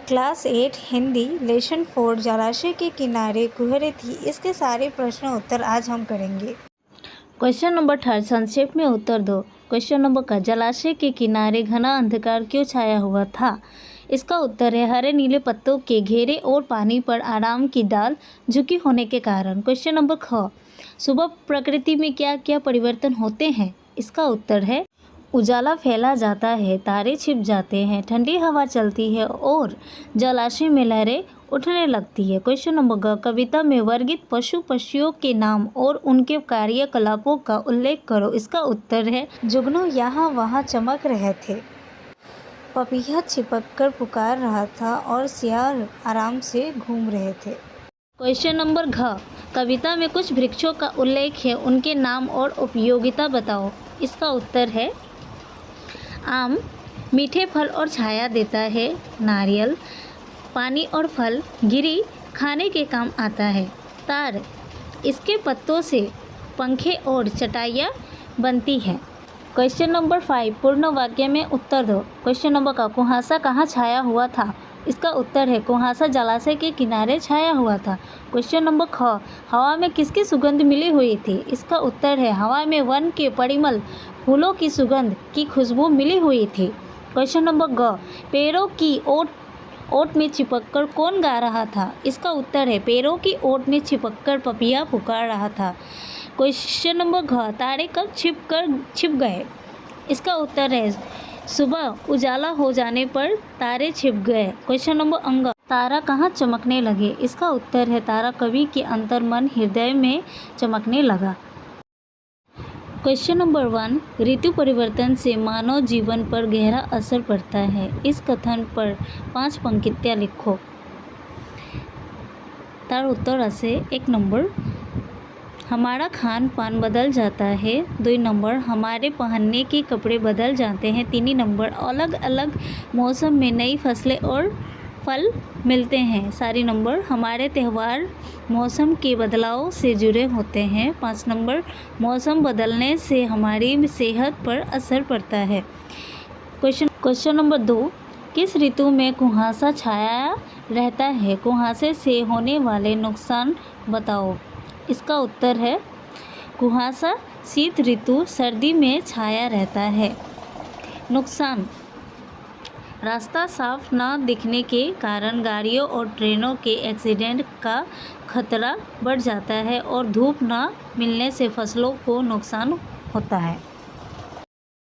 Class 8 Hindi lesson 4 जलाशय के किनारे कुहरे थी। इसके सारे प्रश्न उत्तर आज हम करेंगे। क्वेश्चन नंबर 3 संक्षेप में उत्तर दो। क्वेश्चन नंबर का जलाशय के किनारे घना अंधकार क्यों छाया हुआ था? इसका उत्तर है हरे नीले पत्तों के घेरे और पानी पर आराम की डाल झुकी होने के कारण। क्वेश्चन नंबर ख सुबह प्रकृति में क्या क्या परिवर्तन होते हैं? इसका उत्तर है उजाला फैला जाता है, तारे छिप जाते हैं, ठंडी हवा चलती है और जलाशय में लहरें उठने लगती है। क्वेश्चन नंबर ग कविता में वर्णित पशु पक्षियों के नाम और उनके कार्यकलापों का उल्लेख करो। इसका उत्तर है जुगनू यहाँ वहाँ चमक रहे थे, पपीहा छिपक कर पुकार रहा था और सियार आराम से घूम रहे थे। क्वेश्चन नंबर घ कविता में कुछ वृक्षों का उल्लेख है, उनके नाम और उपयोगिता बताओ। इसका उत्तर है आम मीठे फल और छाया देता है, नारियल पानी और फल, गिरी खाने के काम आता है, तार इसके पत्तों से पंखे और चटाइयाँ बनती हैं। क्वेश्चन नंबर 5 पूर्ण वाक्य में उत्तर दो। क्वेश्चन नंबर का कुहासा कहाँ छाया हुआ था? इसका उत्तर है कुहासा जलाशय के किनारे छाया हुआ था। क्वेश्चन नंबर ख हवा में किसकी सुगंध मिली हुई थी? इसका उत्तर है हवा में वन के परिमल फूलों की सुगंध की खुशबू मिली हुई थी। क्वेश्चन नंबर ग पेड़ों की ओट में चिपककर कौन गा रहा था? इसका उत्तर है पेड़ों की ओट में चिपककर पपीहा पुकार रहा था। क्वेश्चन नंबर घ तारे कब छिप गए? इसका उत्तर है सुबह उजाला हो जाने पर तारे छिप गए। क्वेश्चन नंबर अंग तारा कहाँ चमकने लगे? इसका उत्तर है तारा कवि के अंतर्मन हृदय में चमकने लगा। क्वेश्चन नंबर 1 ऋतु परिवर्तन से मानव जीवन पर गहरा असर पड़ता है। इस कथन पर 5 पंक्तियाँ लिखो। तार उत्तर असे 1 नंबर हमारा खान पान बदल जाता है, 2 नंबर हमारे पहनने के कपड़े बदल जाते हैं, 3 नंबर अलग अलग मौसम में नई फसलें और फल मिलते हैं, 4 नंबर हमारे त्यौहार मौसम के बदलाव से जुड़े होते हैं, 5 नंबर मौसम बदलने से हमारी सेहत पर असर पड़ता है। क्वेश्चन नंबर 2 किस ऋतु में कुहासा छाया रहता है? कुहासे से होने वाले नुकसान बताओ। इसका उत्तर है कुहासा शीत ऋतु सर्दी में छाया रहता है। नुकसान रास्ता साफ न दिखने के कारण गाड़ियों और ट्रेनों के एक्सीडेंट का खतरा बढ़ जाता है और धूप न मिलने से फसलों को नुकसान होता है।